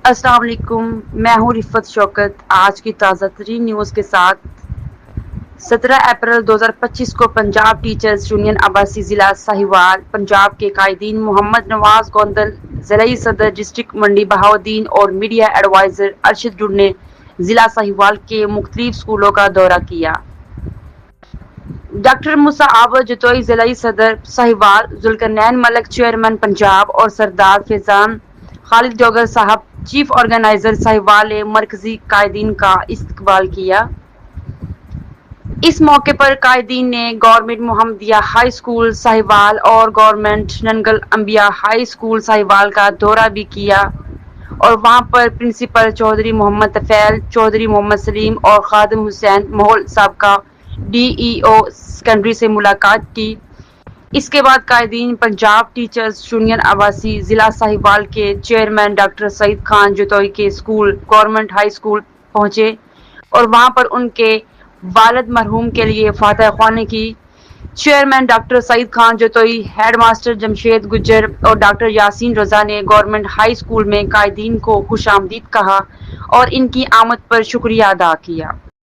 السلام علیکم، میں ہوں رفت شوکت۔ آج کی تازہ ترین نیوز کے ساتھ 17 اپریل 2025 کو پنجاب ٹیچرز یونین عباسی ضلع ساہیوال پنجاب کے قائدین محمد نواز گوندل، ضلعی صدر ڈسٹرکٹ منڈی بہاؤدین اور میڈیا ایڈوائزر ارشد ڈڈ نے ضلع ساہیوال کے مختلف اسکولوں کا دورہ کیا۔ ڈاکٹر مصعب جتوئی ضلعی صدر ساہیوال، ذوالقرنین ملک چیئرمین پنجاب اور سردار فیضان خالد ڈوگر صاحب چیف آرگنائزر ساہیوال نے مرکزی قائدین کا استقبال کیا۔ اس موقع پر قائدین نے گورنمنٹ محمدیہ ہائی اسکول ساہیوال اور گورنمنٹ ننگل انبیاء ہائی اسکول ساہیوال کا دورہ بھی کیا اور وہاں پر پرنسپل چودھری محمد طفیل، چودھری محمد سلیم اور خادم حسین محل سابقہ ڈی ای او سیکنڈری سے ملاقات کی۔ اس کے بعد قائدین پنجاب ٹیچرز یونین عباسی ضلع ساہیوال کے چیئرمین ڈاکٹر سعید خان جتوئی کے اسکول گورنمنٹ ہائی اسکول پہنچے اور وہاں پر ان کے والد مرحوم کے لیے فاتحہ خوانی کی۔ چیئرمین ڈاکٹر سعید خان جتوئی، ہیڈ ماسٹر جمشید گجر اور ڈاکٹر یاسین رضا نے گورنمنٹ ہائی اسکول میں قائدین کو خوش آمدید کہا اور ان کی آمد پر شکریہ ادا کیا۔